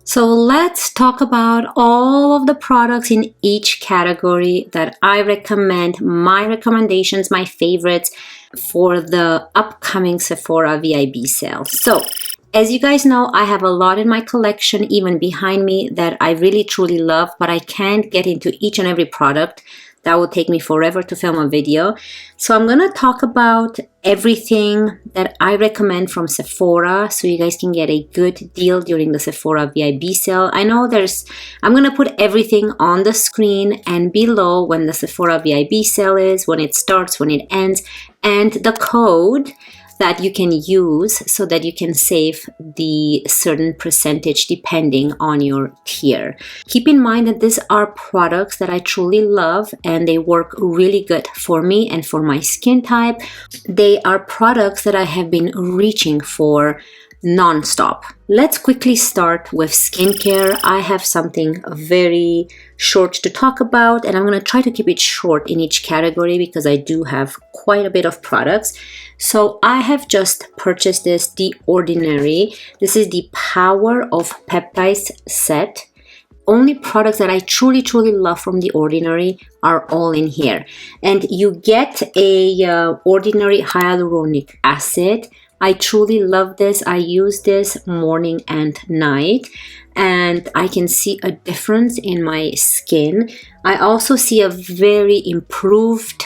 So let's talk about all of the products in each category that I recommend, my recommendations, my favorites for the upcoming Sephora VIB sale. So as you guys know, I have a lot in my collection, even behind me, that I really truly love, but I can't get into each and every product. That will take me forever to film a video. So I'm gonna talk about everything that I recommend from Sephora so you guys can get a good deal during the Sephora VIB sale. I know I'm gonna put everything on the screen and below when the Sephora VIB sale is, when it starts, when it ends, and the code that you can use so that you can save the certain percentage depending on your tier. Keep in mind that these are products that I truly love and they work really good for me and for my skin type. They are products that I have been reaching for non-stop. Let's quickly start with skincare. I have something very short to talk about, and I'm going to try to keep it short in each category because I do have quite a bit of products. So I have just purchased this, The Ordinary. This is the Power of Peptides set. Only products that I truly love from The Ordinary are all in here. And you get a Ordinary hyaluronic acid. I truly love this. I use this morning and night, and I can see a difference in my skin. I also see a very improved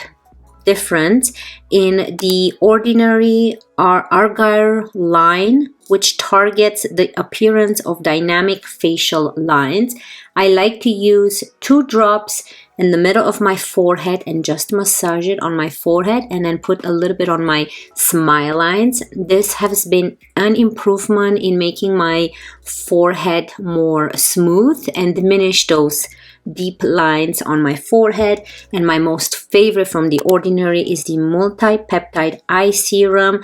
difference in the Ordinary Argyle line, which targets the appearance of dynamic facial lines. I like to use 2 drops in the middle of my forehead and just massage it on my forehead and then put a little bit on my smile lines. This has been an improvement in making my forehead more smooth and diminish those deep lines on my forehead. And my most favorite from The Ordinary is the Multi-Peptide Eye Serum.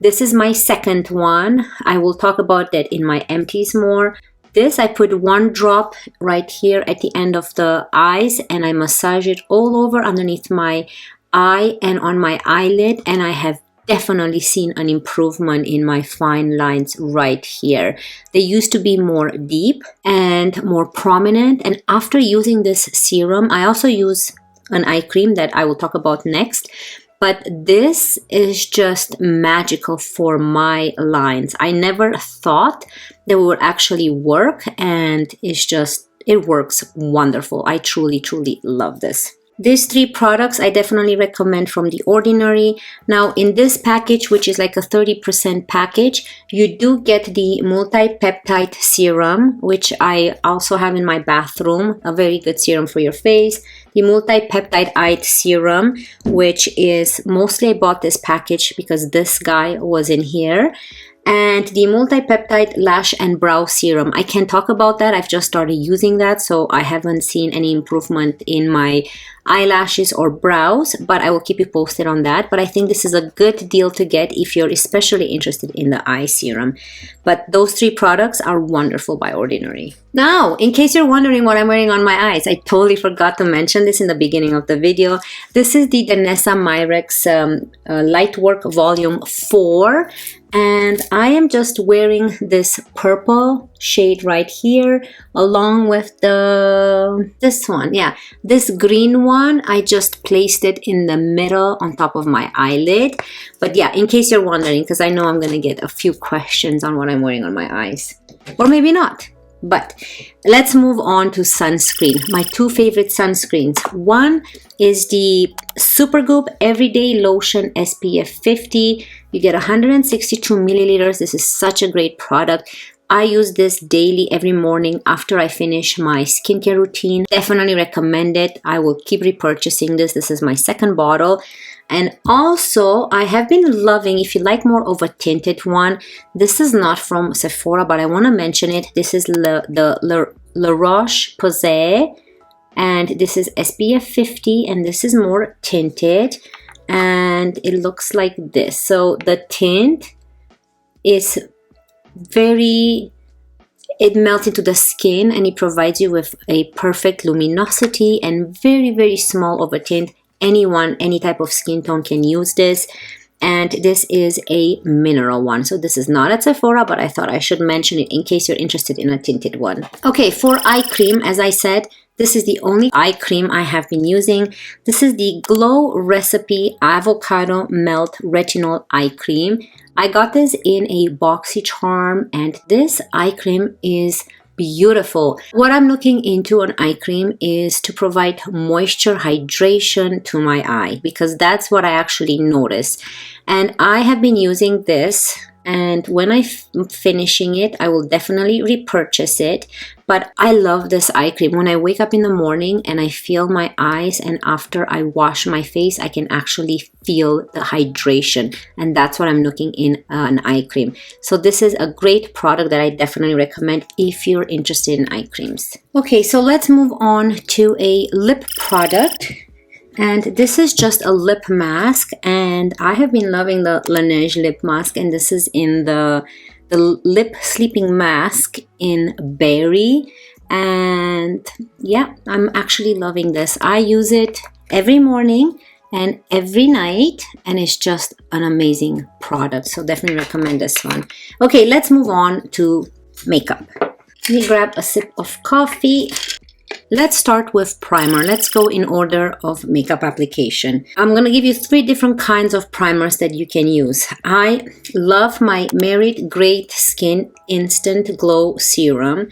This is my second one. I will talk about that in my empties more. This, I put 1 drop right here at the end of the eyes and I massage it all over underneath my eye and on my eyelid, and I have definitely seen an improvement in my fine lines right here. They used to be more deep and more prominent, and after using this serum, I also use an eye cream that I will talk about next. But this is just magical for my lines. I never thought that it would actually work, and it works wonderful. I truly love this. These 3 products I definitely recommend from The Ordinary. Now in this package, which is like a 30% package, you do get the multi-peptide serum, which I also have in my bathroom, a very good serum for your face. The multi-peptide eye serum, which is mostly I bought this package because this guy was in here. And the multi-peptide lash and brow serum. I can't talk about that. I've just started using that, so I haven't seen any improvement in my eyelashes or brows, but I will keep you posted on that. But I think this is a good deal to get if you're especially interested in the eye serum. But those 3 products are wonderful by Ordinary. Now, in case you're wondering what I'm wearing on my eyes, I totally forgot to mention this in the beginning of the video. This is the Danessa Myrex Lightwork Volume 4. And I am just wearing this purple shade right here along with this one. Yeah, this green one, I just placed it in the middle on top of my eyelid. But yeah, in case you're wondering, because I know I'm going to get a few questions on what I'm wearing on my eyes. Or maybe not. But let's move on to sunscreen. My 2 favorite sunscreens. One is the Supergoop Everyday Lotion SPF 50. You get 162 milliliters. This is such a great product. I use this daily every morning after I finish my skincare routine. Definitely recommend it. I will keep repurchasing this. This is my 2nd bottle. And also, I have been loving, if you like more of a tinted one, this is not from Sephora, but I want to mention it. This is the La Roche-Posay, and this is SPF 50, and this is more tinted, and it looks like this. So the tint is it melts into the skin, and it provides you with a perfect luminosity and very small of a tint. Anyone, any type of skin tone can use this. and this is a mineral one. So this is not at Sephora, but I thought I should mention it in case you're interested in a tinted one. Okay, for eye cream, as I said, this is the only eye cream I have been using. This is the Glow Recipe Avocado Melt Retinol Eye Cream. I got this in a BoxyCharm, and this eye cream is beautiful. What I'm looking into an eye cream is to provide moisture, hydration to my eye, because that's what I actually notice. And I have been using this, and when I'm finishing it, I will definitely repurchase it. But I love this eye cream. When I wake up in the morning and I feel my eyes, and after I wash my face, I can actually feel the hydration. And that's what I'm looking in an eye cream. So this is a great product that I definitely recommend if you're interested in eye creams. Okay, so let's move on to a lip product. And this is just a lip mask, and I have been loving the Laneige lip mask, and this is in the lip sleeping mask in berry. And yeah, I'm actually loving this. I use it every morning and every night, and it's just an amazing product, so definitely recommend this one. Okay, let's move on to makeup. Let me grab a sip of coffee. Let's start with primer. Let's go in order of makeup application. I'm going to give you 3 different kinds of primers that you can use. I love my Merit Great Skin Instant Glow Serum.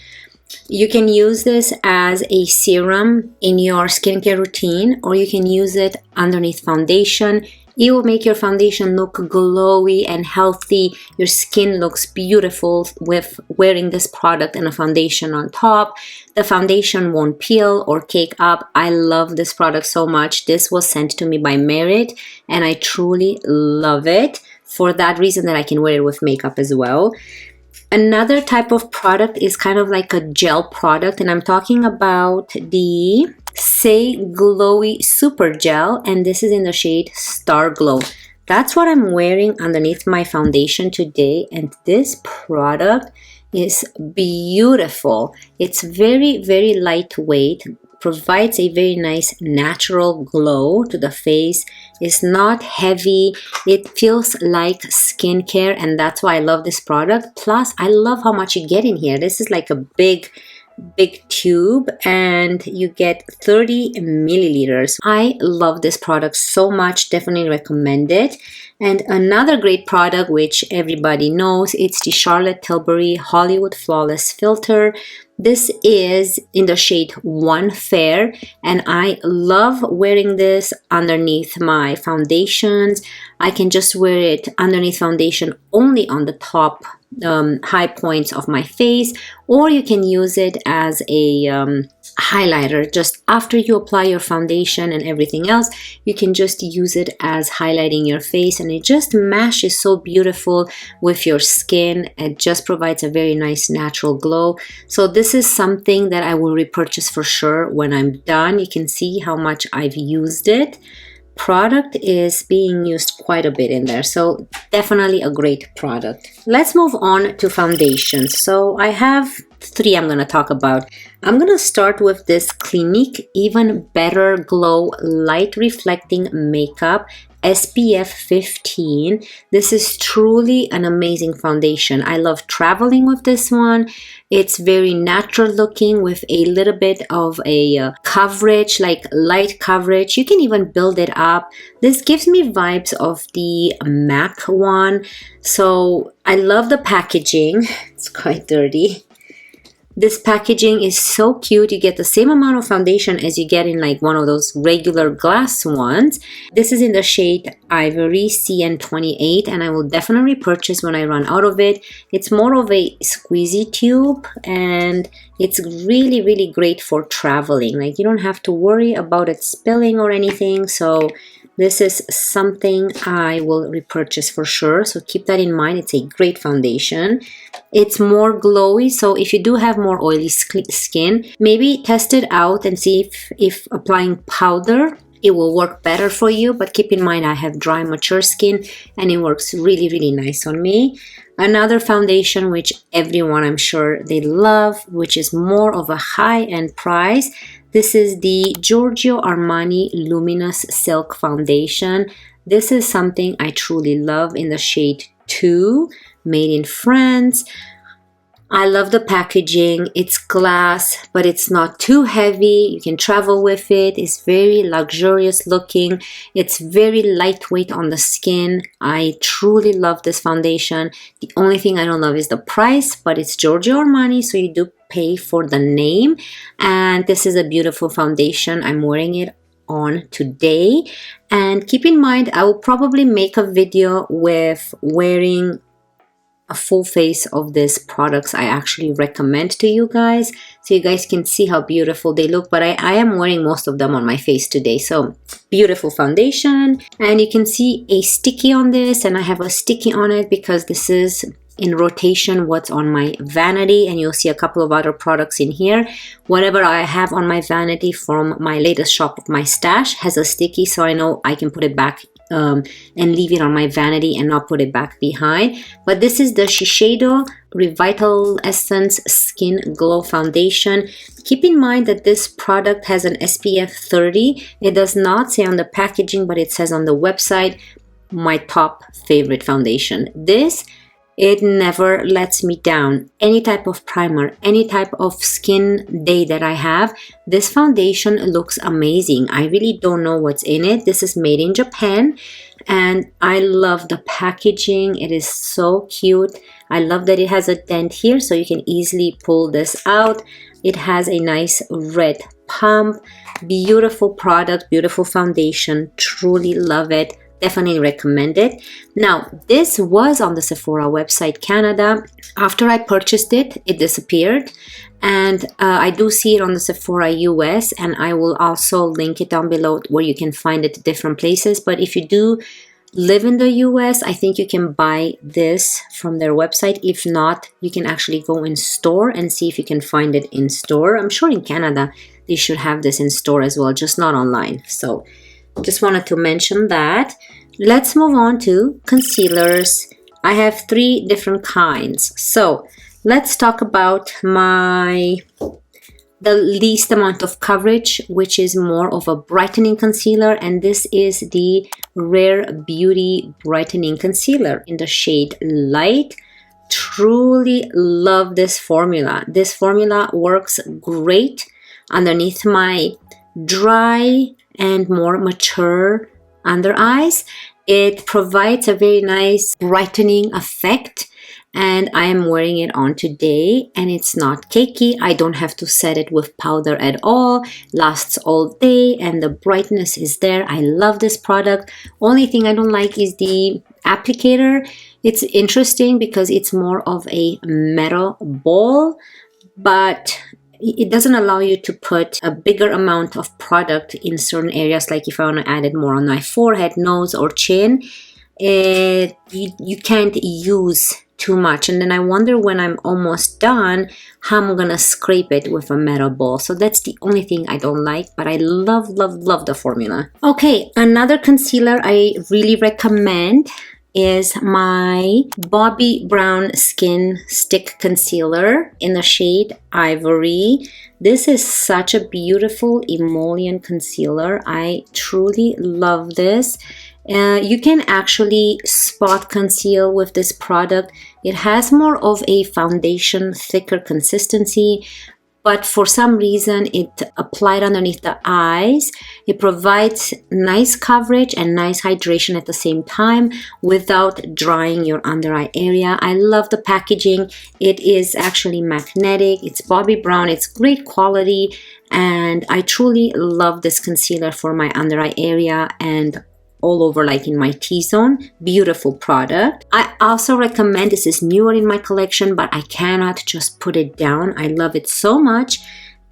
You can use this as a serum in your skincare routine, or you can use it underneath foundation. It will make your foundation look glowy and healthy. Your skin looks beautiful with wearing this product and a foundation on top. The foundation won't peel or cake up. I love this product so much. This was sent to me by Merit, and I truly love it for that reason that I can wear it with makeup as well. Another type of product is kind of like a gel product, and I'm talking about the Say Glowy Super Gel, and this is in the shade Star Glow. That's what I'm wearing underneath my foundation today, and this product is beautiful. It's very, very lightweight, provides a very nice natural glow to the face. It's not heavy. It feels like skincare, and that's why I love this product. Plus, I love how much you get in here. This is like a big tube, and you get 30 milliliters. I love this product so much. Definitely recommend it. And another great product, which everybody knows, it's the Charlotte Tilbury Hollywood Flawless Filter. This is in the shade One Fair, and I love wearing this underneath my foundations. I can just wear it underneath foundation only on the top high points of my face, or you can use it as a highlighter. Just after you apply your foundation and everything else, you can just use it as highlighting your face, and it just meshes so beautiful with your skin. It just provides a very nice natural glow. So this is something that I will repurchase for sure when I'm done. You can see how much I've used it. Product is being used quite a bit in there, so definitely a great product. Let's move on to foundations. So I have 3 I'm going to talk about. I'm going to start with this Clinique Even Better Glow Light Reflecting Makeup SPF 15. This is truly an amazing foundation. I love traveling with this one. It's very natural looking with a little bit of a coverage, like light coverage. You can even build it up. This gives me vibes of the MAC one. So I love the packaging. It's quite dirty. This packaging is so cute. You get the same amount of foundation as you get in like one of those regular glass ones. This is in the shade Ivory CN28, and I will definitely purchase when I run out of it. It's more of a squeezy tube, and it's really, really great for traveling. Like, you don't have to worry about it spilling or anything. So this is something I will repurchase for sure. So keep that in mind. It's a great foundation. It's more glowy. So if you do have more oily skin, maybe test it out and see if applying powder, it will work better for you. But keep in mind, I have dry, mature skin, and it works really, really nice on me. Another foundation which everyone, I'm sure, they love, which is more of a high-end price. This is the Giorgio Armani Luminous Silk Foundation. This is something I truly love in the shade 2, made in France. I love the packaging. It's glass, but it's not too heavy. You can travel with it. It's very luxurious looking. It's very lightweight on the skin. I truly love this foundation. The only thing I don't love is the price, but it's Giorgio Armani, so you do pay for the name. And this is a beautiful foundation. I'm wearing it on today. And keep in mind, I will probably make a video with wearing a full face of these products I actually recommend to you guys, so you guys can see how beautiful they look. But I am wearing most of them on my face today. So beautiful foundation, and you can see a sticky on this, and I have a sticky on it because this is in rotation what's on my vanity, and you'll see a couple of other products in here. Whatever I have on my vanity from my latest shop of my stash has a sticky, so I know I can put it back and leave it on my vanity and not put it back behind. But this is the Shiseido Revital Essence Skin Glow Foundation. Keep in mind that this product has an SPF 30. It does not say on the packaging, but it says on the website. My top favorite foundation. It never lets me down. Any type of primer, any type of skin day that I have, this foundation looks amazing. I really don't know what's in it. This is made in Japan, and I love the packaging. It is so cute. I love that it has a dent here, so you can easily pull this out. It has a nice red pump. Beautiful product, beautiful foundation. Truly love it. Definitely recommend it. Now, this was on the Sephora website Canada. After I purchased it, it disappeared. And I do see it on the Sephora US, and I will also link it down below where you can find it at different places. But if you do live in the US, I think you can buy this from their website. If not, you can actually go in store and see if you can find it in store. I'm sure in Canada, they should have this in store as well, just not online. So just wanted to mention that. Let's move on to concealers. I have 3 different kinds. So let's talk about the least amount of coverage, which is more of a brightening concealer. And this is the Rare Beauty Brightening Concealer in the shade Light. Truly love this formula. This formula works great underneath my dry and more mature under eyes. It provides a very nice brightening effect, and I am wearing it on today, and it's not cakey. I don't have to set it with powder at all. Lasts all day, and the brightness is there. I love this product. Only thing I don't like is the applicator. It's interesting because it's more of a metal ball, but it doesn't allow you to put a bigger amount of product in certain areas. Like if I want to add it more on my forehead, nose, or chin, you can't use too much. And then I wonder when I'm almost done how I'm gonna scrape it with a metal ball. So that's the only thing I don't like, but I love, love, love the formula. Okay, another concealer I really recommend is my Bobbi Brown Skin Stick Concealer in the shade Ivory. This is such a beautiful emollient concealer. I truly love this. You can actually spot conceal with this product. It has more of a foundation, thicker consistency, but for some reason it applied underneath the eyes. It provides nice coverage and nice hydration at the same time without drying your under eye area. I love the packaging. It is actually magnetic. It's Bobbi Brown. It's great quality, and I truly love this concealer for my under eye area and all over, like in my T-zone. Beautiful product. I also recommend, this is newer in my collection, but I cannot just put it down. I love it so much.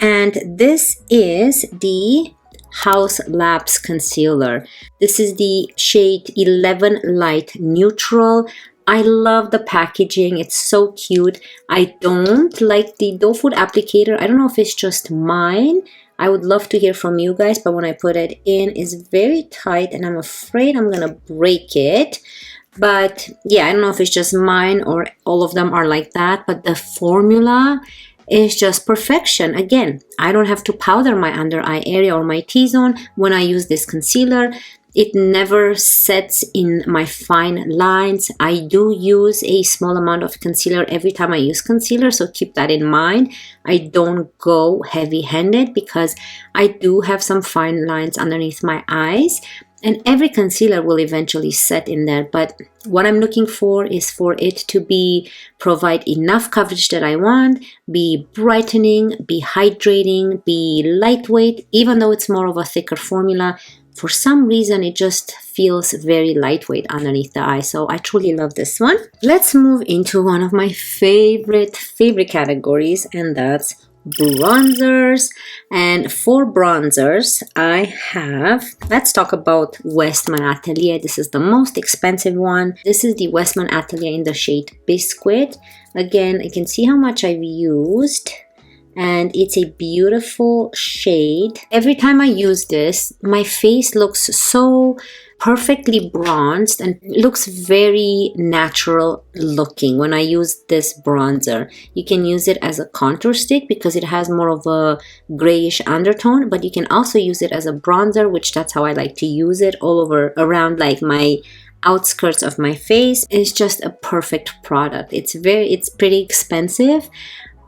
And this is the House Labs Concealer. This is the shade 11 Light Neutral. I love the packaging. It's so cute. I don't like the doe food applicator. I don't know if it's just mine. I would love to hear from you guys, but when I put it in, it's very tight and I'm afraid I'm gonna break it. But yeah, I don't know if it's just mine or all of them are like that, but the formula is just perfection. Again, I don't have to powder my under eye area or my T-zone when I use this concealer. It never sets in my fine lines. I do use a small amount of concealer every time I use concealer, so keep that in mind. I don't go heavy-handed because I do have some fine lines underneath my eyes, and every concealer will eventually set in there. But what I'm looking for is for it to provide enough coverage that I want, be brightening, be hydrating, be lightweight. Even though it's more of a thicker formula, for some reason it just feels very lightweight underneath the eye. So I truly love this one. Let's move into one of my favorite categories, and that's bronzers. And for bronzers, I have, let's talk about Westman Atelier. This is the most expensive one. This is the Westman Atelier in the shade Biscuit. Again, you can see how much I've used, and it's a beautiful shade. Every time I use this, my face looks so perfectly bronzed and looks very natural looking when I use this bronzer. You can use it as a contour stick because it has more of a grayish undertone, but you can also use it as a bronzer, which that's how I like to use it, all over around like my outskirts of my face. It's just a perfect product. It's pretty expensive,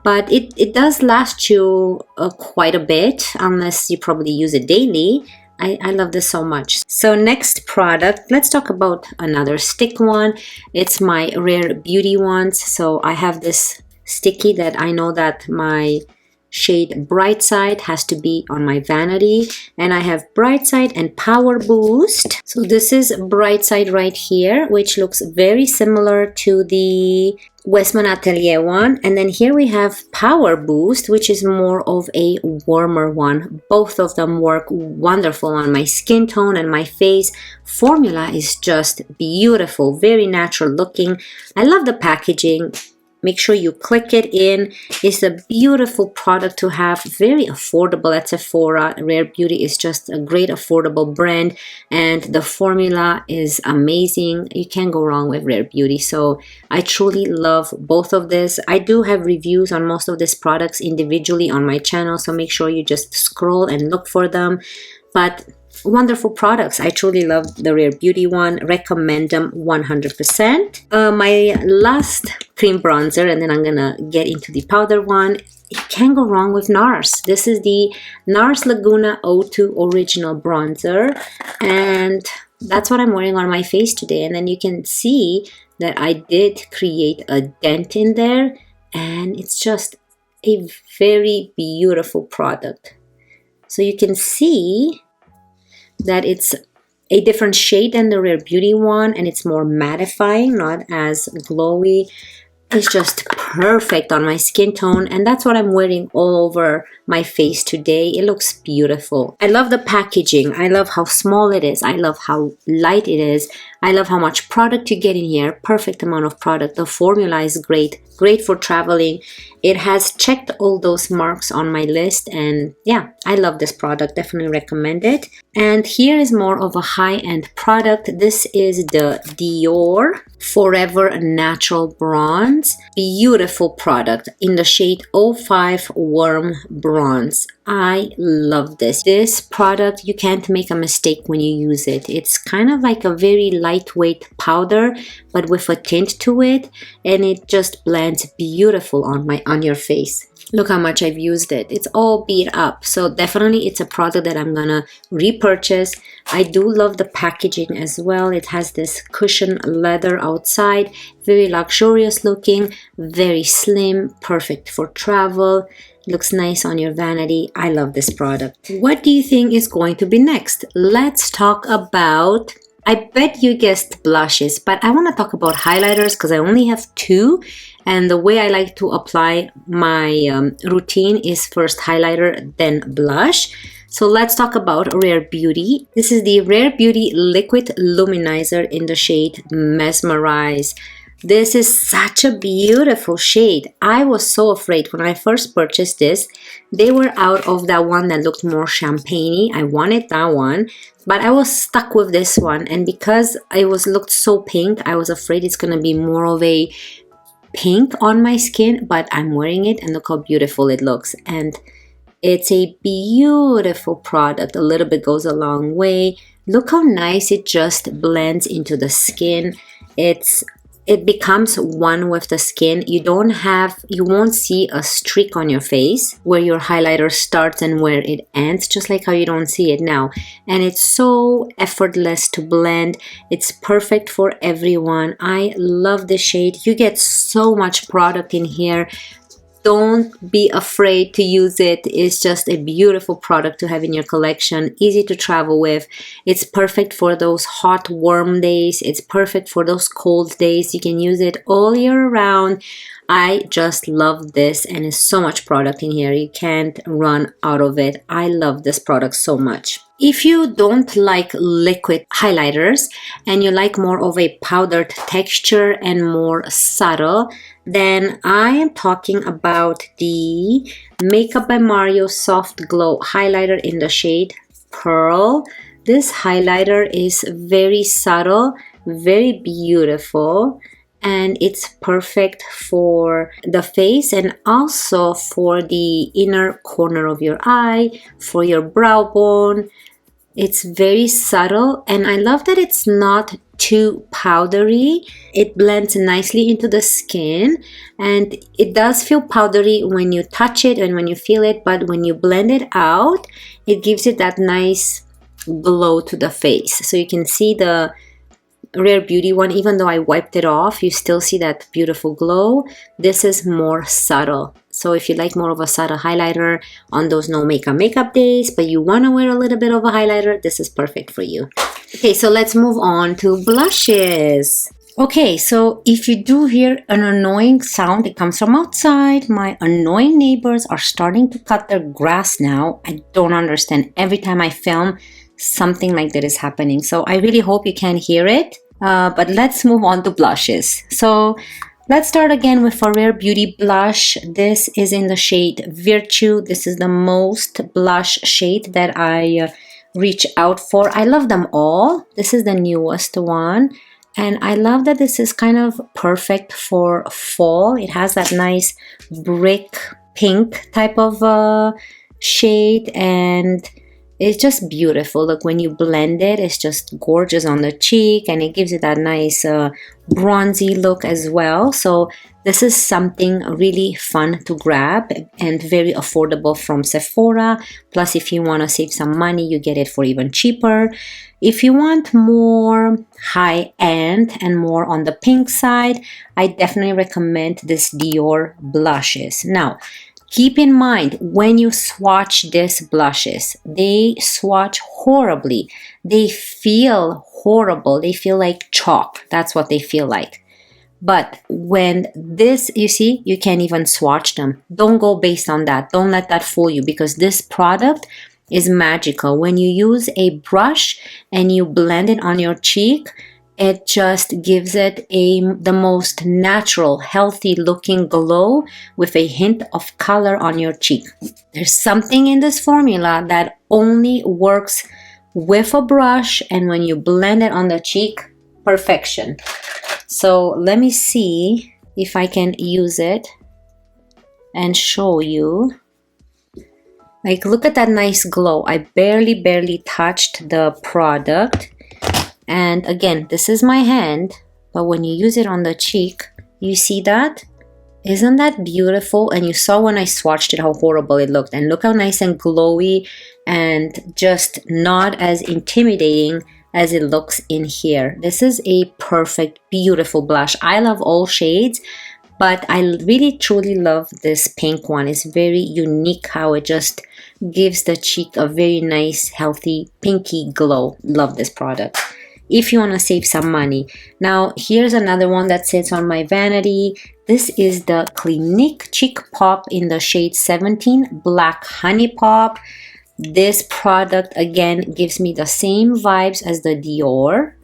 but it does last you quite a bit, unless you probably use it daily. I love this so much. So next product, let's talk about another stick one. It's my Rare Beauty ones. So I have this sticky that I know that my shade Bright Side has to be on my vanity, and I have Bright Side and Power Boost. So this is Bright Side right here, which looks very similar to the Westman Atelier one, and then here we have Power Boost, which is more of a warmer one. Both of them work wonderful on my skin tone and my face. Formula is just beautiful, very natural looking. I love the packaging. Make sure you click it in. It's a beautiful product to have, very affordable at Sephora. Rare Beauty is just a great affordable brand, and the formula is amazing. You can't go wrong with Rare Beauty. So I truly love both of this. I do have reviews on most of these products individually on my channel, so make sure you just scroll and look for them. But wonderful products. I truly love the Rare Beauty one. Recommend them 100%. My last cream bronzer, and then I'm gonna get into the powder one. You can't go wrong with NARS. This is the NARS Laguna O2 Original Bronzer, and that's what I'm wearing on my face today. And then you can see that I did create a dent in there, and it's just a very beautiful product. So you can see that it's a different shade than the Rare Beauty one, and it's more mattifying, not as glowy. It's just perfect on my skin tone, and that's what I'm wearing all over my face today. It looks beautiful. I love the packaging. I love how small it is. I love how light it is. I love how much product you get in here. Perfect amount of product. The formula is great. Great for traveling. It has checked all those marks on my list, and yeah, I love this product. Definitely recommend it. And here is more of a high-end product. This is the Dior Forever Natural Bronze. Beautiful product in the shade 05 Warm Bronze. I love this. This product, you can't make a mistake when you use it. It's kind of like a very lightweight powder, but with a tint to it, and it just blends beautiful on your face. Look how much I've used it. It's all beat up. So definitely it's a product that I'm gonna repurchase. I do love the packaging as well. It has this cushion leather outside, very luxurious looking, very slim, perfect for travel. Looks nice on your vanity. I love this product. What do you think is going to be next? Let's talk about, I bet you guessed blushes, but I want to talk about highlighters because I only have two. And the way I like to apply my routine is first highlighter, then blush. So let's talk about Rare Beauty. This is the Rare Beauty Liquid Luminizer in the shade Mesmerize. This is such a beautiful shade. I was so afraid when I first purchased this. They were out of that one that looked more champagne-y. I wanted that one, but I was stuck with this one. And because it looked so pink, I was afraid it's going to be more of a pink on my skin, but I'm wearing it and look how beautiful it looks. And it's a beautiful product. A little bit goes a long way. Look how nice it just blends into the skin. It becomes one with the skin. You won't see a streak on your face where your highlighter starts and where it ends, just like how you don't see it now. And it's so effortless to blend. It's perfect for everyone. I love the shade. You get so much product in here. Don't be afraid to use it. It's just a beautiful product to have in your collection, easy to travel with. It's perfect for those hot, warm days. It's perfect for those cold days. You can use it all year round. I just love this, and there's so much product in here. You can't run out of it. I love this product so much. If you don't like liquid highlighters and you like more of a powdered texture and more subtle, then I am talking about the Makeup by Mario Soft Glow Highlighter in the shade Pearl. This highlighter is very subtle, very beautiful, and it's perfect for the face and also for the inner corner of your eye, for your brow bone. It's very subtle, and I love that it's not too powdery. It blends nicely into the skin, and it does feel powdery when you touch it and when you feel it, but when you blend it out, it gives it that nice glow to the face. So you can see the Rare Beauty one, even though I wiped it off, you still see that beautiful glow. This is more subtle. So if you like more of a subtle highlighter on those no makeup days, but you want to wear a little bit of a highlighter, this is perfect for you. Okay, so let's move on to blushes. Okay, so if you do hear an annoying sound, it comes from outside. My annoying neighbors are starting to cut their grass now. I don't understand. Every time I film, something like that is happening. So I really hope you can hear it. But let's move on to blushes. So let's start again with a Rare Beauty blush. This is in the shade Virtue. This is the most blush shade that I reach out for. I love them all. This is the newest one. And I love that this is kind of perfect for fall. It has that nice brick pink type of shade, and it's just beautiful. Look, when you blend it, it's just gorgeous on the cheek, and it gives it that nice bronzy look as well. So this is something really fun to grab and very affordable from Sephora. Plus, if you want to save some money, you get it for even cheaper. If you want more high-end and more on the pink side, I definitely recommend this Dior blushes. Now, keep in mind, when you swatch these blushes, they swatch horribly. They feel horrible. They feel like chalk. That's what they feel like. But when this, you see, you can't even swatch them. Don't go based on that. Don't let that fool you, because this product is magical. When you use a brush and you blend it on your cheek, it just gives it the most natural, healthy looking glow with a hint of color on your cheek. There's something in this formula that only works with a brush, and when you blend it on the cheek, perfection. So let me see if I can use it and show you. Like, look at that nice glow. I barely touched the product. And again, this is my hand, but when you use it on the cheek, you see that? Isn't that beautiful? And you saw when I swatched it how horrible it looked. And look how nice and glowy and just not as intimidating as it looks in here. This is a perfect, beautiful blush. I love all shades, but I really truly love this pink one. It's very unique how it just gives the cheek a very nice, healthy, pinky glow. Love this product. If you want to save some money. Now, here's another one that sits on my vanity. This is the Clinique Cheek Pop in the shade 17 Black Honey Pop. This product, again, gives me the same vibes as the Dior.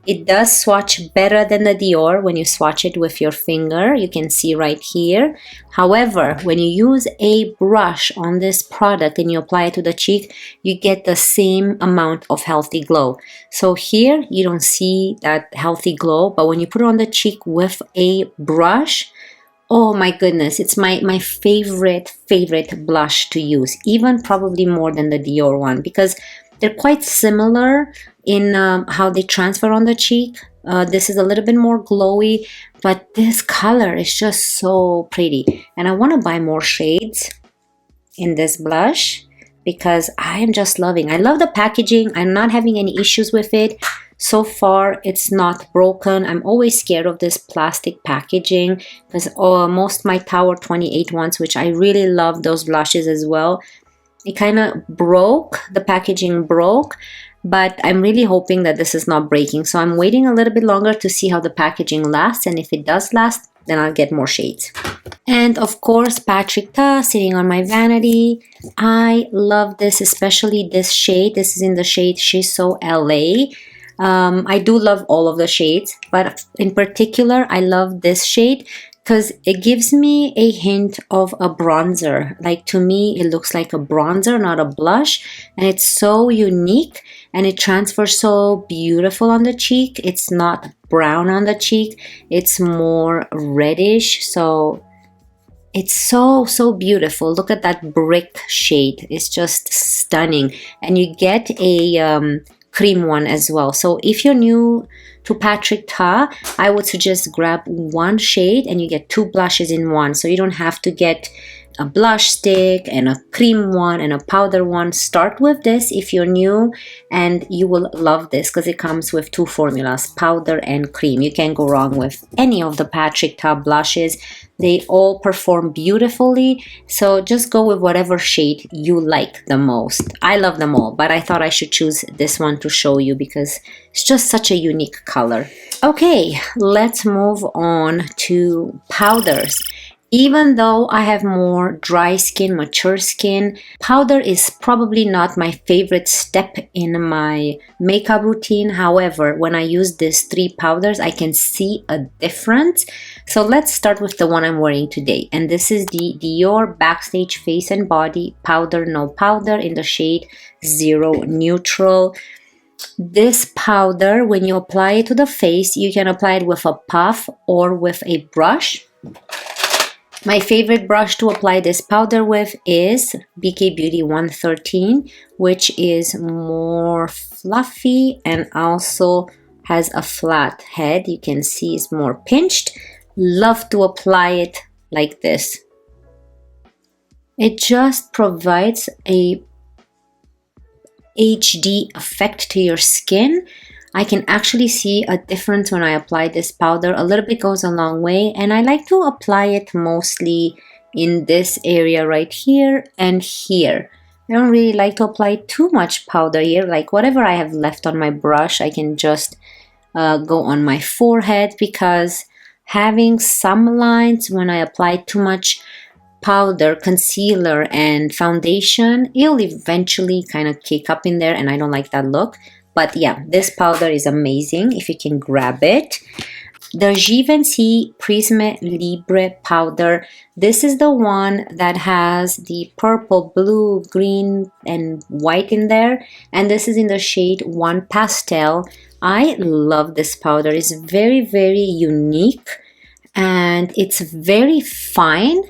It does swatch better than the Dior when you swatch it with your finger. You can see right here. However, when you use a brush on this product and you apply it to the cheek, you get the same amount of healthy glow. So here, you don't see that healthy glow, but when you put it on the cheek with a brush, oh my goodness, it's my favorite blush to use, even probably more than the Dior one, because They're quite similar in how they transfer on the cheek. This is a little bit more glowy, but this color is just so pretty. And I want to buy more shades in this blush because I am just loving. I love the packaging. I'm not having any issues with it. So far, it's not broken. I'm always scared of this plastic packaging because most of my Tower 28 ones, which I really love those blushes as well, it kind of broke. The packaging broke, but I'm really hoping that this is not breaking. So I'm waiting a little bit longer to see how the packaging lasts. And if it does last, then I'll get more shades. And of course, Patrick Ta sitting on my vanity. I love this, especially this shade. This is in the shade She's So LA. I do love all of the shades, but in particular, I love this shade because it gives me a hint of a bronzer. Like, to me, it looks like a bronzer, not a blush. And it's so unique and it transfers so beautiful on the cheek. It's not brown on the cheek. It's more reddish. So it's so, so beautiful. Look at that brick shade. It's just stunning. And you get a cream one as well. So if you're new to Patrick Ta, I would suggest grab one shade and you get two blushes in one. So you don't have to get a blush stick and a cream one and a powder one. Start with this if you're new, and you will love this because it comes with two formulas, powder and cream. You can't go wrong with any of the Patrick Ta blushes. They all perform beautifully, so just go with whatever shade you like the most. I love them all, but I thought I should choose this one to show you because it's just such a unique color. Okay, let's move on to powders. Even though I have more dry skin, mature skin, powder is probably not my favorite step in my makeup routine. However, when I use these three powders, I can see a difference. So let's start with the one I'm wearing today. And this is the Dior Backstage Face and Body Powder No Powder in the shade Zero Neutral. This powder, when you apply it to the face, you can apply it with a puff or with a brush. My favorite brush to apply this powder with is BK Beauty 113, which is more fluffy and also has a flat head. You can see it's more pinched. Love to apply it like this. It just provides a HD effect to your skin. I can actually see a difference when I apply this powder. A little bit goes a long way, and I like to apply it mostly in this area right here and here. I don't really like to apply too much powder here. Like, whatever I have left on my brush, I can just go on my forehead, because having some lines when I apply too much powder, concealer, and foundation, it'll eventually kind of kick up in there, and I don't like that look. But yeah, this powder is amazing if you can grab it. The Givenchy Prisme Libre powder. This is the one that has the purple, blue, green, and white in there. And this is in the shade 1 Pastel. I love this powder. It's very, very unique. And it's very fine.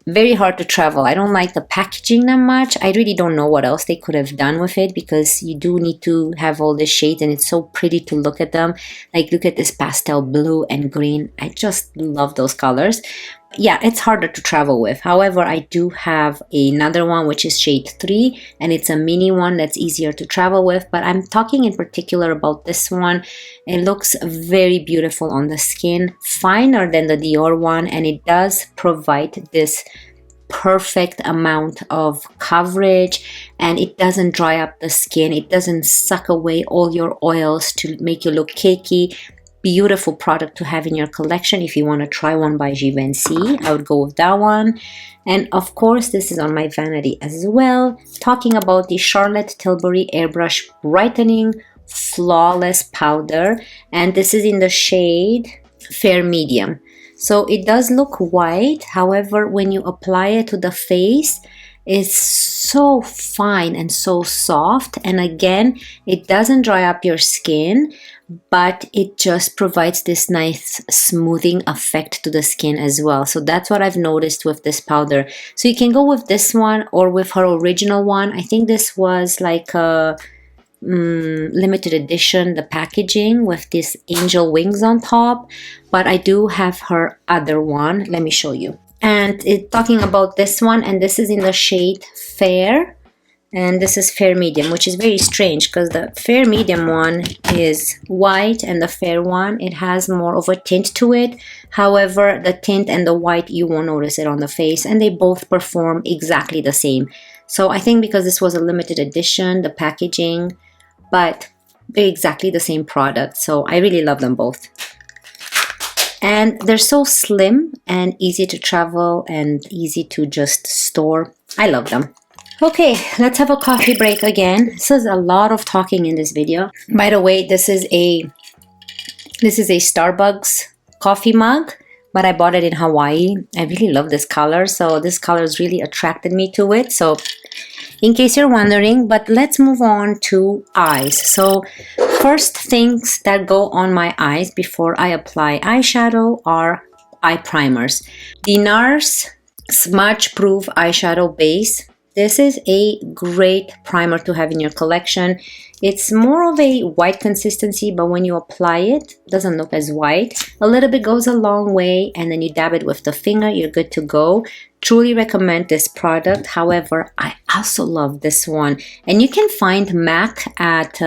Very hard to travel. I don't like the packaging that much. I really don't know what else they could have done with it, because you do need to have all the shades and it's so pretty to look at them. Like, look at this pastel blue and green. I just love those colors. Yeah, it's harder to travel with. However, I do have another one which is shade 3, and it's a mini one that's easier to travel with, but I'm talking in particular about this one. It looks very beautiful on the skin, finer than the Dior one, and it does provide this perfect amount of coverage, and it doesn't dry up the skin. It doesn't suck away all your oils to make you look cakey. Beautiful product to have in your collection. If you want to try one by Givenchy, I would go with that one. And of course, this is on my vanity as well. Talking about the Charlotte Tilbury Airbrush Brightening Flawless Powder, and this is in the shade Fair Medium. So it does look white. However, when you apply it to the face, it's so fine and so soft. And again, it doesn't dry up your skin, but it just provides this nice smoothing effect to the skin as well. So that's what I've noticed with this powder. So you can go with this one or with her original one. I think this was like a limited edition, the packaging with these angel wings on top, but I do have her other one. Let me show you. And it's talking about this one, and this is in the shade Fair, and this is Fair Medium, which is very strange because the Fair Medium one is white and the Fair one, it has more of a tint to it. However, the tint and the white, you won't notice it on the face, and they both perform exactly the same. So I think because this was a limited edition, the packaging, but they're exactly the same product. So I really love them both. And they're so slim and easy to travel and easy to just store. I love them. Okay, let's have a coffee break again. This is a lot of talking in this video. By the way, this is a Starbucks coffee mug, but I bought it in Hawaii. I really love this color, so this color has really attracted me to it. So in case you're wondering, but let's move on to eyes. So first things that go on my eyes before I apply eyeshadow are eye primers. The NARS Smudge Proof Eyeshadow Base. This is a great primer to have in your collection. It's more of a white consistency, but when you apply it, it doesn't look as white. A little bit goes a long way, and then you dab it with the finger, you're good to go. Truly recommend this product. However, I also love this one. And you can find MAC at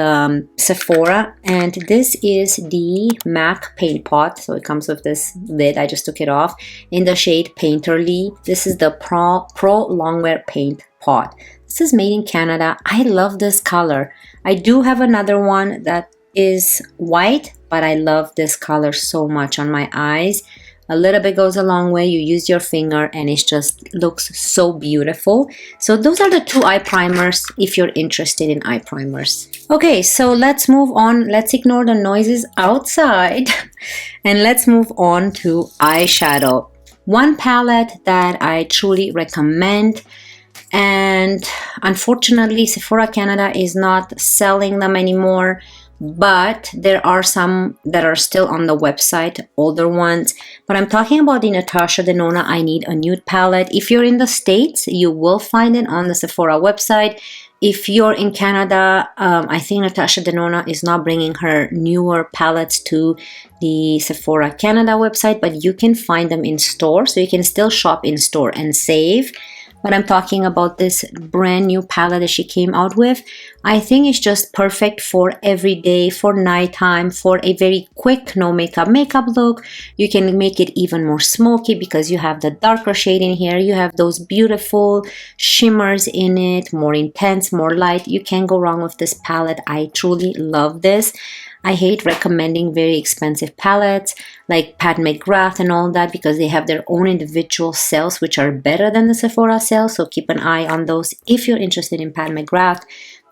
Sephora, and this is the MAC paint pot. So it comes with this lid. I just took it off in the shade Painterly. This is the Pro Longwear Paint pot. This is made in Canada. I love this color. I do have another one that is white, but I love this color so much on my eyes. A little bit goes a long way. You use your finger and it just looks so beautiful. So those are the two eye primers if you're interested in eye primers. Okay, so let's move on. Let's ignore the noises outside and let's move on to eyeshadow. One palette that I truly recommend, and unfortunately Sephora Canada is not selling them anymore, but there are some that are still on the website, older ones. But I'm talking about the Natasha Denona I Need a Nude palette. If you're in the States, you will find it on the Sephora website. If you're in Canada, I think Natasha Denona is not bringing her newer palettes to the Sephora Canada website, but you can find them in store, so you can still shop in store and save. But I'm talking about this brand new palette that she came out with. I think it's just perfect for every day, for nighttime, for a very quick no makeup look. You can make it even more smoky because you have the darker shade in here. You have those beautiful shimmers in it, more intense, more light. You can't go wrong with this palette. I truly love this. I hate recommending very expensive palettes like Pat McGrath and all that because they have their own individual sales which are better than the Sephora sales. So keep an eye on those if you're interested in Pat McGrath.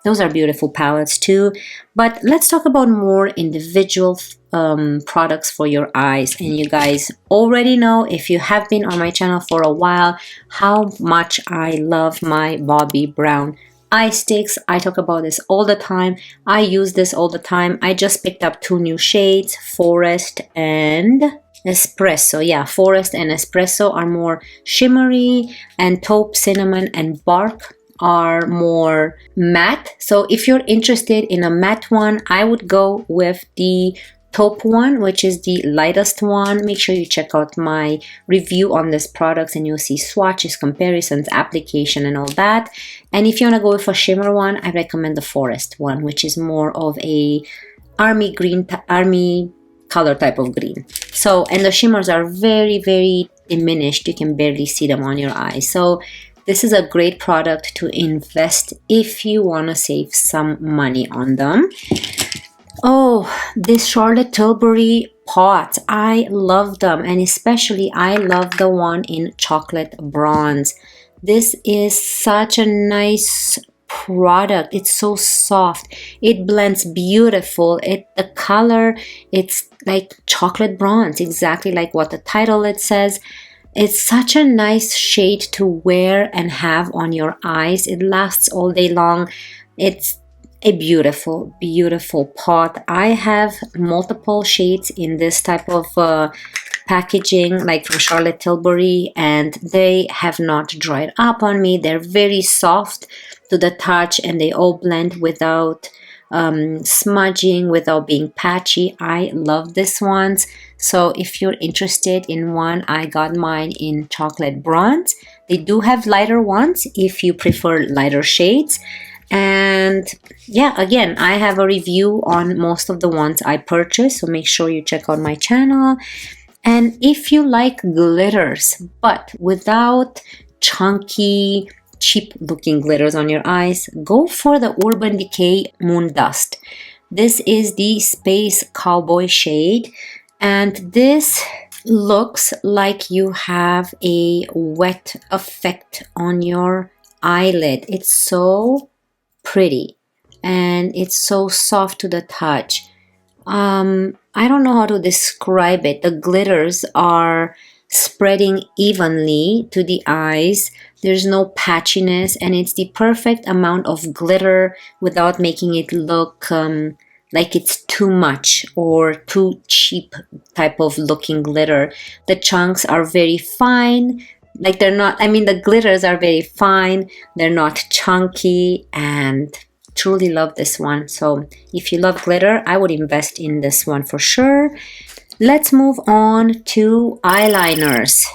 Those are beautiful palettes too. But let's talk about more individual products for your eyes. And you guys already know, if you have been on my channel for a while, how much I love my Bobbi Brown eye sticks. I talk about this all the time. I use this all the time. I just picked up two new shades, Forest and Espresso. Yeah, Forest and Espresso are more shimmery, and Taupe, Cinnamon, and Bark are more matte. So if you're interested in a matte one, I would go with the Taupe one, which is the lightest one. Make sure you check out my review on this product and you'll see swatches, comparisons, application, and all that. And if you want to go with a shimmer one, I recommend the Forest one, which is more of a army green, army color type of green. So, and the shimmers are very, very diminished. You can barely see them on your eyes. So this is a great product to invest if you want to save some money on them. Oh, this Charlotte Tilbury pots, I love them, and especially I love the one in chocolate bronze. This is such a nice product. It's so soft. It blends beautiful. The color, it's like chocolate bronze, exactly like what the title it says. It's such a nice shade to wear and have on your eyes. It lasts all day long. It's a beautiful, beautiful pot. I have multiple shades in this type of packaging, like from Charlotte Tilbury, and they have not dried up on me. They're very soft to the touch, and they all blend without smudging without being patchy. I love this ones. So if you're interested in one, I got mine in chocolate bronze. They do have lighter ones if you prefer lighter shades. And yeah, again, I have a review on most of the ones I purchased, so make sure you check out my channel. And if you like glitters, but without chunky, cheap looking glitters on your eyes, go for the Urban Decay Moon Dust. This is the Space Cowboy shade, and this looks like you have a wet effect on your eyelid. It's so pretty and it's so soft to the touch. I don't know how to describe it. The glitters are spreading evenly to the eyes. There's no patchiness, and it's the perfect amount of glitter without making it look like it's too much or too cheap type of looking glitter. The chunks are very fine. Like they're not, I mean, the glitters are very fine. They're not chunky, and truly love this one. So if you love glitter, I would invest in this one for sure. Let's move on to eyeliners.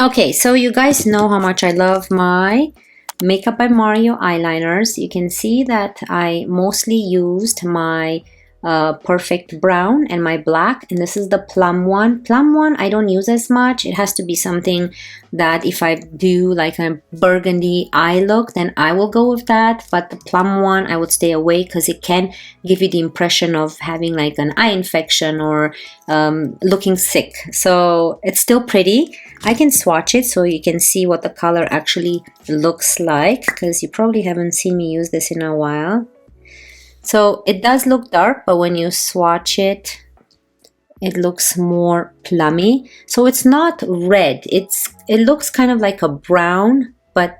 Okay, so you guys know how much I love my Makeup by Mario eyeliners. You can see that I mostly used my perfect brown and my black, and this is the plum one. Plum one I don't use as much. It has to be something that if I do like a burgundy eye look, then I will go with that. But the plum one I would stay away because it can give you the impression of having like an eye infection or looking sick. So it's still pretty. I can swatch it so you can see what the color actually looks like, because you probably haven't seen me use this in a while. So it does look dark, but when you swatch it, it looks more plummy. So it's not red. It looks kind of like a brown, but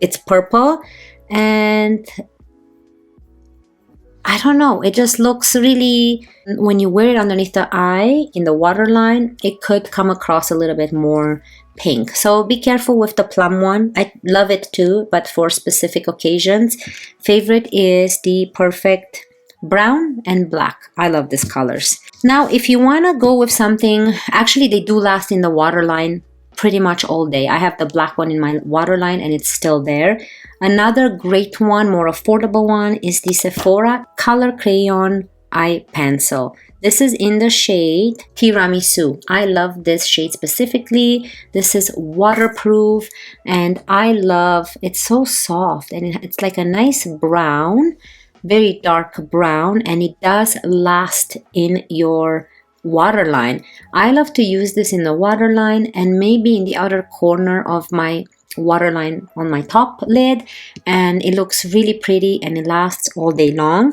it's purple. And I don't know, it just looks really, when you wear it underneath the eye in the waterline, it could come across a little bit more pink. So be careful with the plum one. I love it too, but for specific occasions. Favorite is the perfect brown and black. I love these colors. Now, if you want to go with something, actually they do last in the waterline pretty much all day. I have the black one in my waterline and it's still there. Another great one, more affordable one, is the Sephora Color Crayon Eye Pencil. This is in the shade Tiramisu. I love this shade specifically. This is waterproof, and I love, it's so soft, and it's like a nice brown, very dark brown, and it does last in your waterline. I love to use this in the waterline and maybe in the outer corner of my waterline on my top lid, and it looks really pretty and it lasts all day long.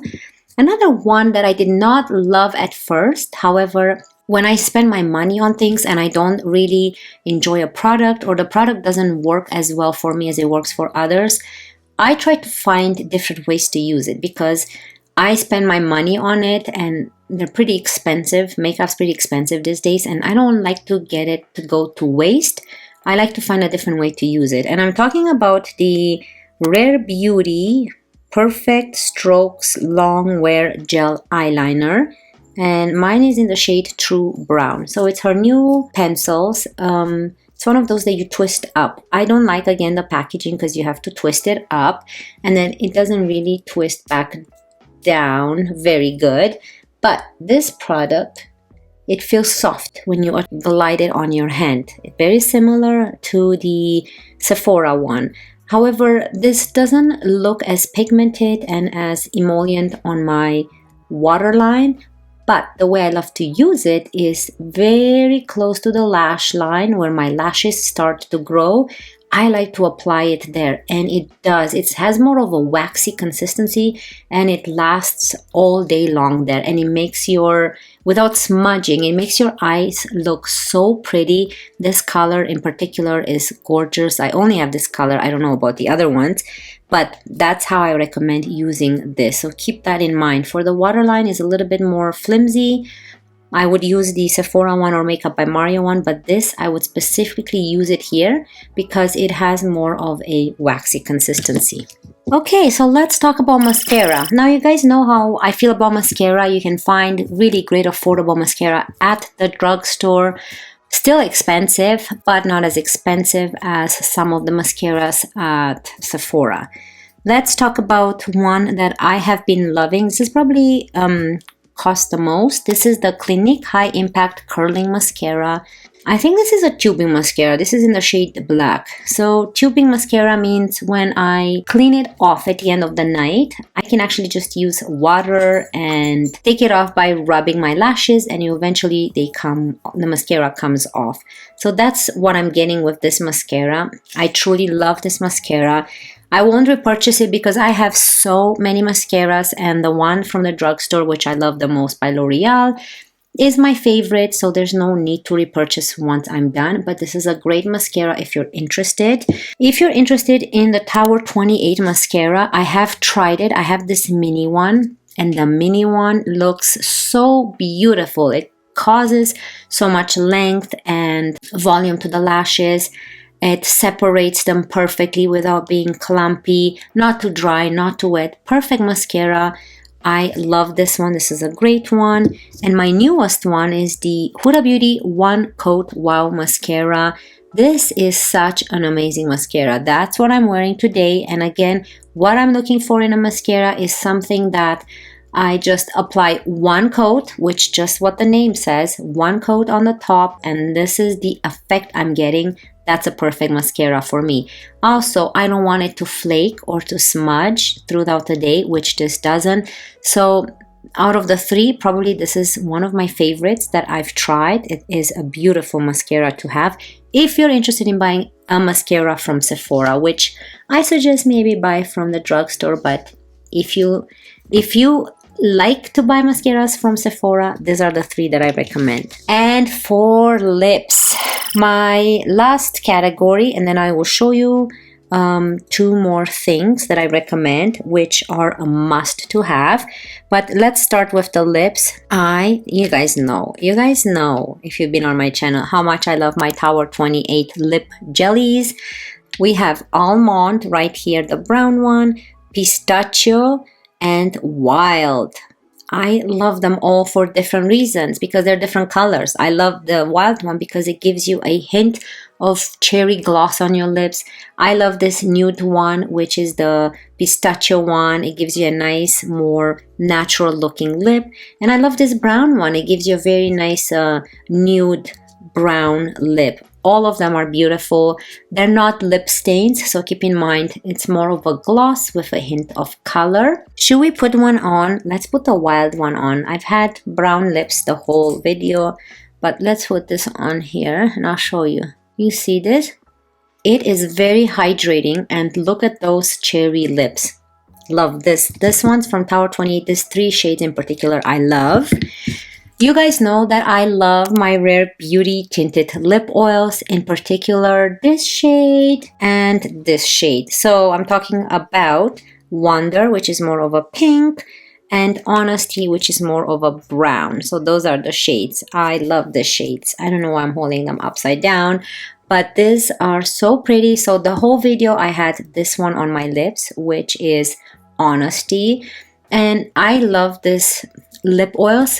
Another one that I did not love at first, however, when I spend my money on things and I don't really enjoy a product, or the product doesn't work as well for me as it works for others, I try to find different ways to use it, because I spend my money on it and they're pretty expensive. Makeup's pretty expensive these days, and I don't like to get it to go to waste. I like to find a different way to use it. And I'm talking about the Rare Beauty Perfect Strokes Long Wear Gel Eyeliner. And mine is in the shade True Brown. So it's her new pencils. It's one of those that you twist up. I don't like, again, the packaging because you have to twist it up. And then it doesn't really twist back down very good. But this product, it feels soft when you glide it on your hand. Very similar to the Sephora one. However, this doesn't look as pigmented and as emollient on my waterline, but the way I love to use it is very close to the lash line where my lashes start to grow. I like to apply it there, and it does. It has more of a waxy consistency, and it lasts all day long there, and it makes without smudging, it makes your eyes look so pretty. This color in particular is gorgeous. I only have this color. I don't know about the other ones, but that's how I recommend using this. So keep that in mind. For the waterline is a little bit more flimsy. I would use the Sephora one or Makeup by Mario one, but this I would specifically use it here because it has more of a waxy consistency. Okay, so let's talk about mascara. Now you guys know how I feel about mascara. You can find really great affordable mascara at the drugstore. Still expensive, but not as expensive as some of the mascaras at Sephora. Let's talk about one that I have been loving. This is probably cost the most. This is the Clinique High Impact Curling Mascara. I think this is a tubing mascara. This is in the shade black. So tubing mascara means when I clean it off at the end of the night, I can actually just use water and take it off by rubbing my lashes, and eventually the mascara comes off. So that's what I'm getting with this mascara. I truly love this mascara. I won't repurchase it because I have so many mascaras, and the one from the drugstore, which I love the most by L'Oreal, is my favorite, so there's no need to repurchase once I'm done. But this is a great mascara if you're interested. If you're interested in the Tower 28 mascara, I have tried it. I have this mini one, and the mini one looks so beautiful. It causes so much length and volume to the lashes. It separates them perfectly without being clumpy, not too dry, not too wet. Perfect mascara. I love this one. This is a great one. And my newest one is the Huda Beauty One Coat Wow Mascara. This is such an amazing mascara. That's what I'm wearing today. And again, what I'm looking for in a mascara is something that I just apply one coat, which just what the name says, one coat on the top, and this is the effect I'm getting. That's a perfect mascara for me. Also, I don't want it to flake or to smudge throughout the day, which this doesn't. So out of the three, probably this is one of my favorites that I've tried. It is a beautiful mascara to have if you're interested in buying a mascara from Sephora, which I suggest maybe buy from the drugstore. But if you like to buy mascaras from Sephora, these are the three that I recommend. And for lips, my last category, and then I will show you two more things that I recommend, which are a must to have. But let's start with the lips. You guys know if you've been on my channel how much I love my Tower 28 lip jellies. We have almond right here, the brown one, pistachio, and wild. I love them all for different reasons because they're different colors. I love the wild one because it gives you a hint of cherry gloss on your lips. I love this nude one, which is the pistachio one. It gives you a nice, more natural looking lip. And I love this brown one. It gives you a very nice nude brown lip. All of them are beautiful. They're not lip stains, so keep in mind it's more of a gloss with a hint of color. Should we put one on? Let's put the wild one on. I've had brown lips the whole video, but let's put this on here and I'll show you. You see this? It is very hydrating, and look at those cherry lips. Love this. This one's from Tower 28. There's 3 shades in particular I love. You guys know that I love my Rare Beauty tinted lip oils, in particular this shade and this shade. So I'm talking about Wonder, which is more of a pink, and Honesty, which is more of a brown. So those are the shades. I love the shades. I don't know why I'm holding them upside down, but these are so pretty. So the whole video I had this one on my lips, which is Honesty. And I love this lip oils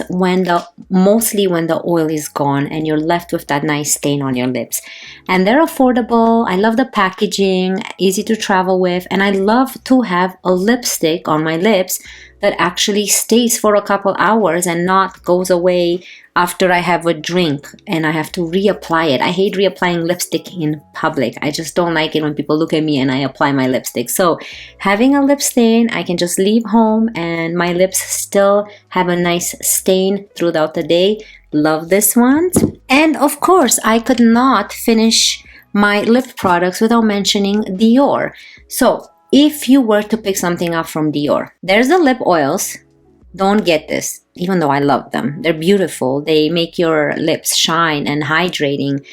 mostly when the oil is gone and you're left with that nice stain on your lips. And they're affordable. I love the packaging, easy to travel with, and I love to have a lipstick on my lips that actually stays for a couple hours and not goes away after I have a drink and I have to reapply it. I hate reapplying lipstick in public. I just don't like it when people look at me and I apply my lipstick. So having a lip stain, I can just leave home and my lips still have a nice stain throughout the day. Love this one. And of course, I could not finish my lip products without mentioning Dior. So if you were to pick something up from Dior, there's the lip oils. Don't get this, even though I love them. They're beautiful. They make your lips shine and hydrating.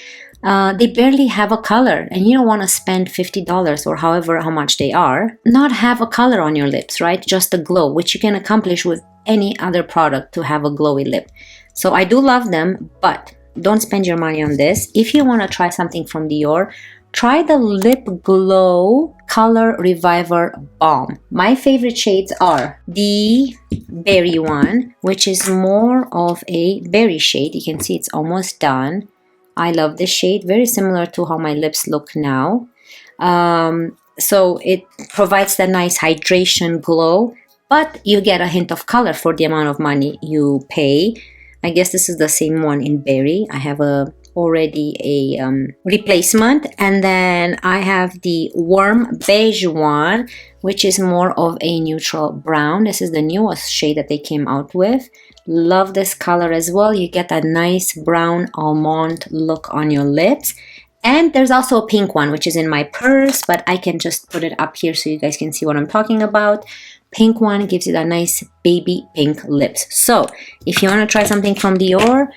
They barely have a color, and you don't want to spend $50 or how much they are, not have a color on your lips, right? Just a glow, which you can accomplish with any other product to have a glowy lip. So I do love them, but don't spend your money on this. If you want to try something from Dior, try the Lip Glow Color Reviver Balm. My favorite shades are the berry one, which is more of a berry shade. You can see it's almost done. I love this shade, very similar to how my lips look now. So it provides that nice hydration glow, but you get a hint of color for the amount of money you pay. I guess this is the same one in berry. I have already a replacement, and then I have the warm beige one, which is more of a neutral brown. This is the newest shade that they came out with. Love this color as well. You get a nice brown almond look on your lips. And there's also a pink one, which is in my purse, but I can just put it up here so you guys can see what I'm talking about. Pink one gives you that nice baby pink lips. So if you want to try something from Dior,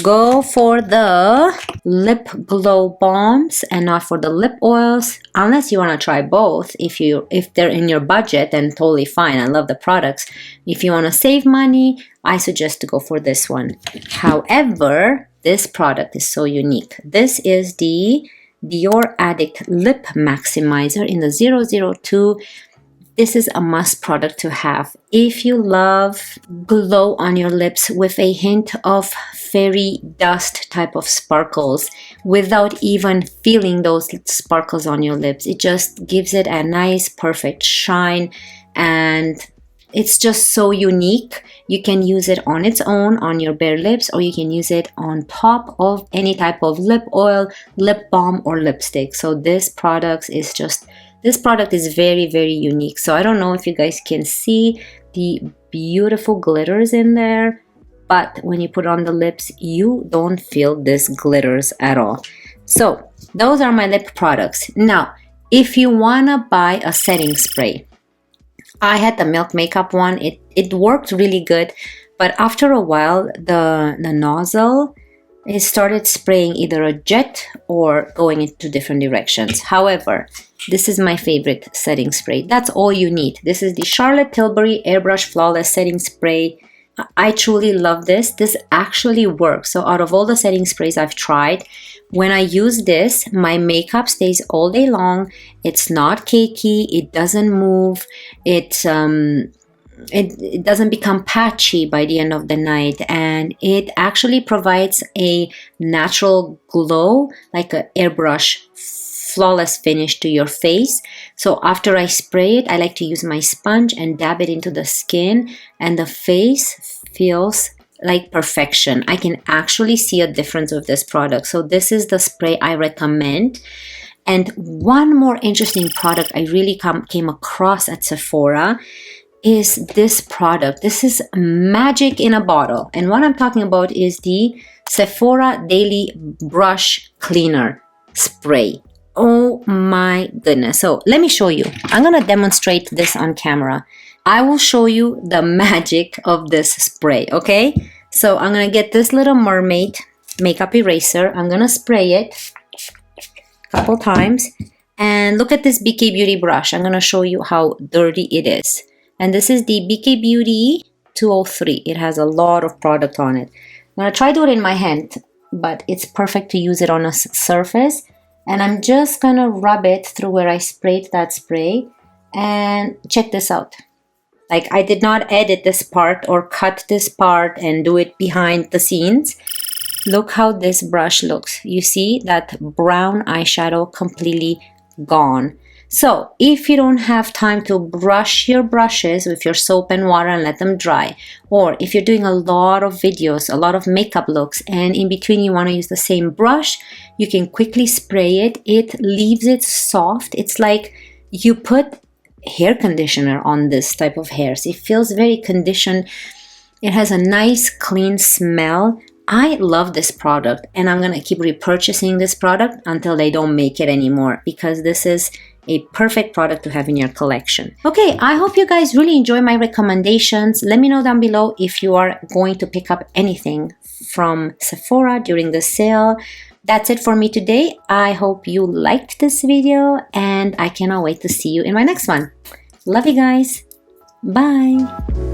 go for the lip glow balms and not for the lip oils, unless you want to try both. If they're in your budget, then totally fine. I love the products. If you want to save money, I suggest to go for this one. However, this product is so unique. This is the Dior Addict Lip Maximizer in the 002. This is a must product to have if you love glow on your lips with a hint of fairy dust type of sparkles without even feeling those sparkles on your lips. It just gives it a nice, perfect shine, and it's just so unique. You can use it on its own on your bare lips, or you can use it on top of any type of lip oil, lip balm, or lipstick. So this product is very, very unique. So I don't know if you guys can see the beautiful glitters in there, but when you put on the lips, you don't feel this glitters at all. So those are my lip products. Now, if you wanna buy a setting spray, I had the Milk Makeup one. It worked really good, but after a while, the nozzle, it started spraying either a jet or going into different directions. However, this is my favorite setting spray. That's all you need. This is the Charlotte Tilbury Airbrush Flawless Setting Spray. I truly love this. This actually works. So out of all the setting sprays I've tried, when I use this, my makeup stays all day long. It's not cakey. It doesn't move. It doesn't become patchy by the end of the night, and it actually provides a natural glow, like an airbrush flawless finish to your face. So after I spray it, I like to use my sponge and dab it into the skin, and the face feels like perfection. I can actually see a difference with this product. So this is the spray I recommend. And one more interesting product I really came across at Sephora is this product. This is magic in a bottle. And what I'm talking about is the Sephora Daily Brush Cleaner Spray. Oh my goodness. So let me show you. I'm going to demonstrate this on camera. I will show you the magic of this spray, okay? So I'm going to get this little mermaid makeup eraser. I'm going to spray it a couple times. And look at this BK Beauty brush. I'm going to show you how dirty it is. And this is the BK Beauty 203. It has a lot of product on it. I'm going to try to do it in my hand, but it's perfect to use it on a surface. And I'm just going to rub it through where I sprayed that spray. And check this out. Like, I did not edit this part or cut this part and do it behind the scenes. Look how this brush looks. You see that brown eyeshadow completely gone. So if you don't have time to brush your brushes with your soap and water and let them dry, or if you're doing a lot of videos, a lot of makeup looks, and in between you want to use the same brush, you can quickly spray it. It leaves it soft. It's like you put hair conditioner on this type of hairs. It feels very conditioned. It has a nice clean smell. I love this product, and I'm going to keep repurchasing this product until they don't make it anymore, because this is a perfect product to have in your collection. Okay, I hope you guys really enjoy my recommendations. Let me know down below if you are going to pick up anything from Sephora during the sale. That's it for me today. I hope you liked this video, and I cannot wait to see you in my next one. Love you guys. Bye.